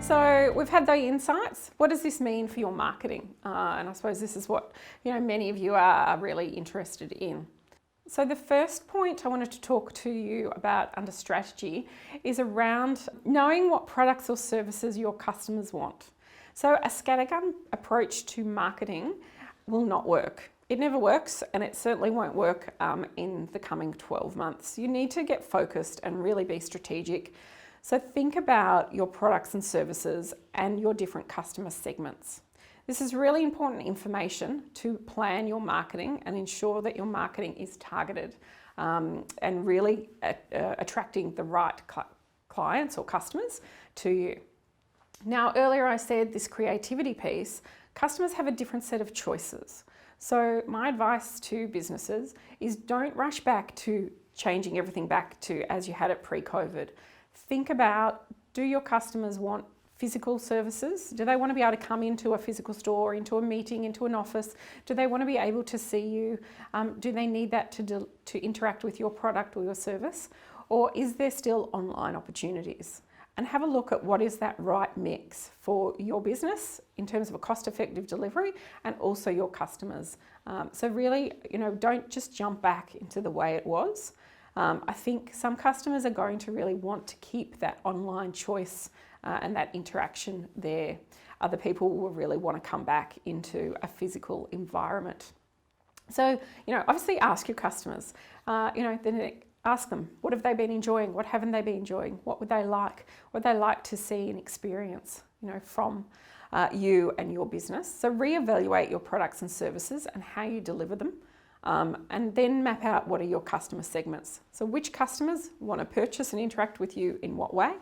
So we've had those insights. What does this mean for your marketing? And I suppose this is what many of you are really interested in. So the first point I wanted to talk to you about under strategy is around knowing what products or services your customers want. So a scattergun approach to marketing will not work. It never works, and it certainly won't work in the coming 12 months. You need to get focused and really be strategic. So think about your products and services and your different customer segments. This is really important information to plan your marketing and ensure that your marketing is targeted and really attracting the right clients or customers to you. Now, earlier I said this creativity piece, customers have a different set of choices. So my advice to businesses is don't rush back to changing everything back to as you had it pre-COVID. Think about, do your customers want physical services? Do they want to be able to come into a physical store, into a meeting, into an office? Do they want to be able to see you? Do they need that to interact with your product or your service? Or is there still online opportunities? And have a look at what is that right mix for your business in terms of a cost-effective delivery and also your customers. So really, don't just jump back into the way it was. I think some customers are going to really want to keep that online choice and that interaction there. Other people will really want to come back into a physical environment. So, obviously ask your customers, ask them, what have they been enjoying? What haven't they been enjoying? What would they like? What would they like to see and experience, from you and your business? So reevaluate your products and services and how you deliver them. And then map out what are your customer segments. So which customers want to purchase and interact with you in what way?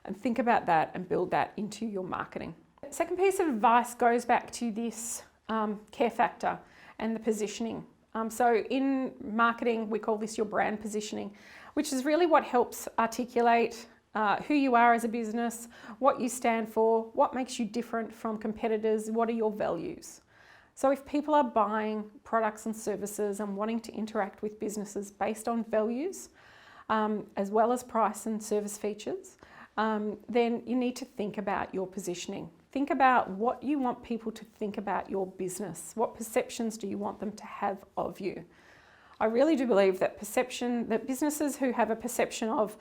And think about that and build that into your marketing. The second piece of advice goes back to this care factor and the positioning. So in marketing, we call this your brand positioning, which is really what helps articulate who you are as a business, what you stand for, what makes you different from competitors, what are your values. So if people are buying products and services and wanting to interact with businesses based on values, as well as price and service features, then you need to think about your positioning. Think about what you want people to think about your business. What perceptions do you want them to have of you? I really do believe that businesses who have a perception of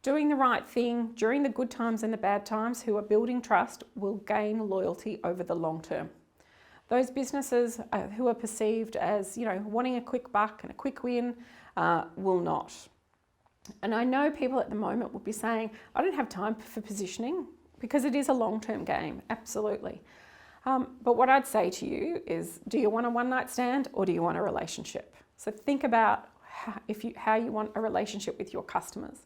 doing the right thing during the good times and the bad times, who are building trust, will gain loyalty over the long term. Those businesses who are perceived as, wanting a quick buck and a quick win will not. And I know people at the moment will be saying, I don't have time for positioning, because it is a long-term game, absolutely. But what I'd say to you is, do you want a one-night stand or do you want a relationship? So think about how you want a relationship with your customers.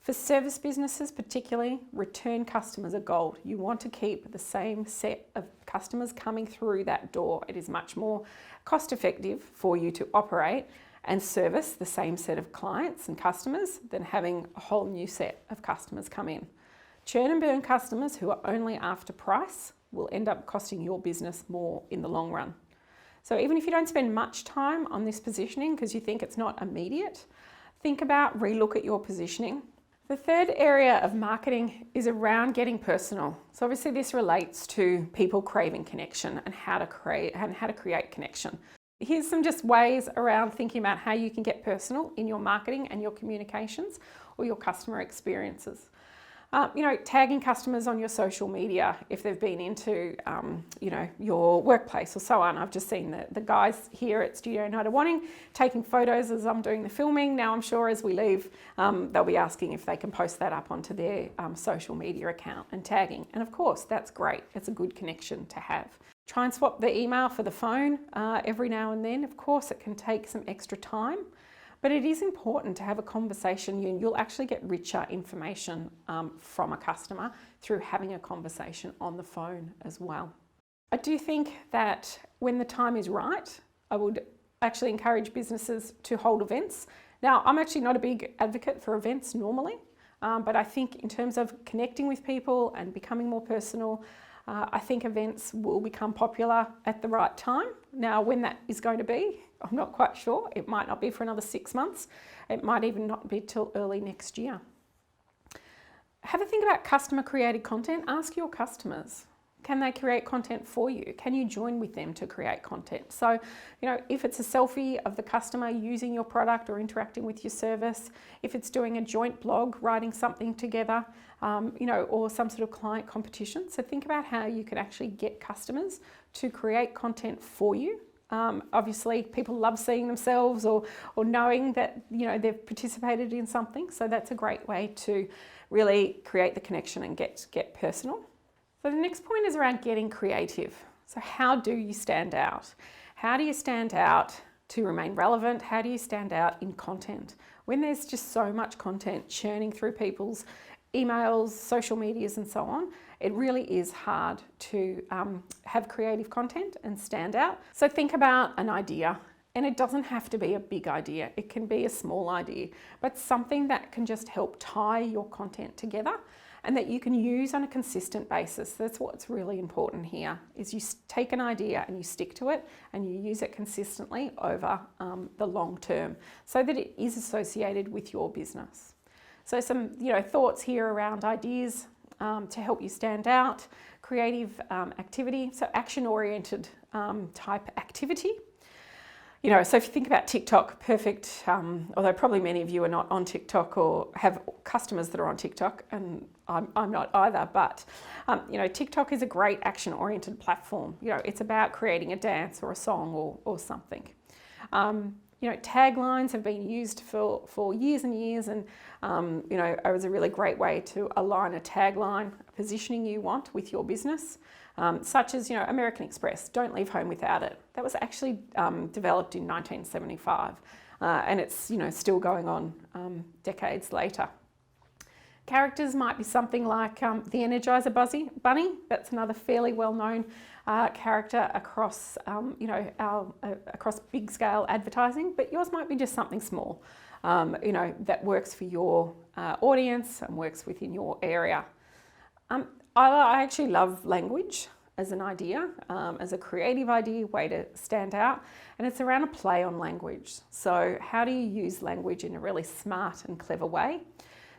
For service businesses particularly, return customers are gold. You want to keep the same set of customers coming through that door. It is much more cost-effective for you to operate and service the same set of clients and customers than having a whole new set of customers come in. Churn and burn customers who are only after price will end up costing your business more in the long run. So even if you don't spend much time on this positioning because you think it's not immediate, think about, relook at your positioning. The third area of marketing is around getting personal. So obviously this relates to people craving connection and how to create connection. Here's some just ways around thinking about how you can get personal in your marketing and your communications or your customer experiences. Tagging customers on your social media if they've been into, your workplace or so on. I've just seen the guys here at Studio Night of Wanting taking photos as I'm doing the filming. Now I'm sure as we leave, they'll be asking if they can post that up onto their social media account and tagging. And of course, that's great. It's a good connection to have. Try and swap the email for the phone every now and then. Of course, it can take some extra time. But it is important to have a conversation, and you'll actually get richer information from a customer through having a conversation on the phone as well. I do think that when the time is right, I would actually encourage businesses to hold events. Now, I'm actually not a big advocate for events normally, but I think in terms of connecting with people and becoming more personal, I think events will become popular at the right time. Now, when that is going to be, I'm not quite sure. It might not be for another 6 months. It might even not be till early next year. Have a think about customer created content. Ask your customers. Can they create content for you? Can you join with them to create content? So, if it's a selfie of the customer using your product or interacting with your service, if it's doing a joint blog, writing something together, or some sort of client competition. So think about how you can actually get customers to create content for you. Obviously, people love seeing themselves or knowing that they've participated in something. So that's a great way to really create the connection and get personal. So the next point is around getting creative. So how do you stand out? How do you stand out to remain relevant? How do you stand out in content? When there's just so much content churning through people's emails, social medias and so on, it really is hard to have creative content and stand out. So think about an idea, and it doesn't have to be a big idea. It can be a small idea, but something that can just help tie your content together and that you can use on a consistent basis. That's what's really important here, is you take an idea and you stick to it and you use it consistently over the long term so that it is associated with your business. So some thoughts here around ideas to help you stand out, creative activity, so action-oriented type activity. So if you think about TikTok, perfect, although probably many of you are not on TikTok or have customers that are on TikTok, and I'm not either, but TikTok is a great action-oriented platform. It's about creating a dance or a song or something. Taglines have been used for years and years, and it was a really great way to align a tagline, a positioning you want with your business, such as American Express, don't leave home without it. That was actually developed in 1975, and it's still going on decades later. Characters might be something like the Energizer Bunny. That's another fairly well-known character across across big scale advertising, but yours might be just something small, that works for your audience and works within your area. I actually love language as an idea, as a creative idea, way to stand out, and it's around a play on language. So how do you use language in a really smart and clever way?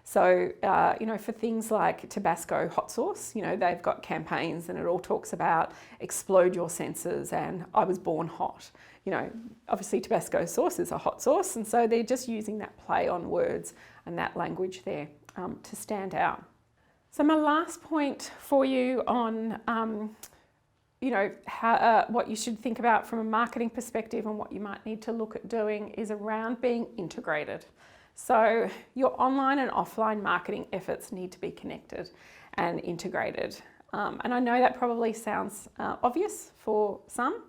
So, for things like Tabasco hot sauce, they've got campaigns and it all talks about explode your senses and I was born hot. Obviously Tabasco sauce is a hot sauce, and so they're just using that play on words and that language there to stand out. So my last point for you on, what you should think about from a marketing perspective and what you might need to look at doing is around being integrated. So your online and offline marketing efforts need to be connected and integrated. And I know that probably sounds obvious for some,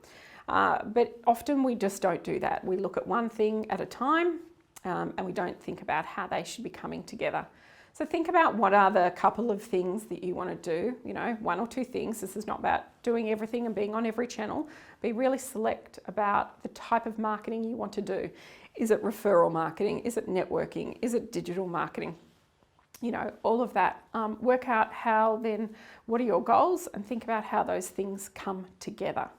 but often we just don't do that. We look at one thing at a time and we don't think about how they should be coming together. So think about what are the couple of things that you want to do, one or two things. This is not about doing everything and being on every channel. Be really select about the type of marketing you want to do. Is it referral marketing? Is it networking? Is it digital marketing? All of that. Work out what are your goals and think about how those things come together.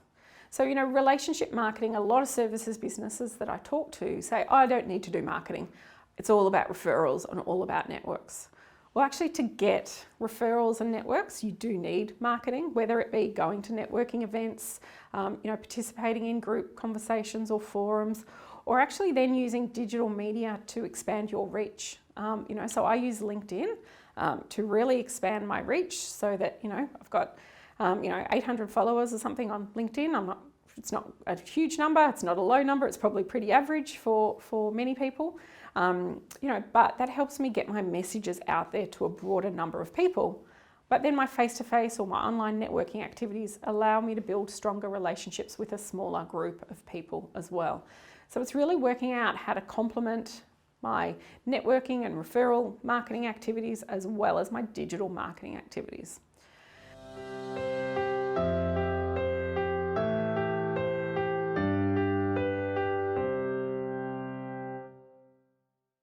So, relationship marketing, a lot of services businesses that I talk to say, I don't need to do marketing. It's all about referrals and all about networks. Well, actually, to get referrals and networks, you do need marketing, whether it be going to networking events, participating in group conversations or forums, or actually then using digital media to expand your reach. So I use LinkedIn to really expand my reach so that, I've got, 800 followers or something on LinkedIn. It's not a huge number, it's not a low number, it's probably pretty average for many people. But that helps me get my messages out there to a broader number of people. But then my face-to-face or my online networking activities allow me to build stronger relationships with a smaller group of people as well. So it's really working out how to complement my networking and referral marketing activities as well as my digital marketing activities.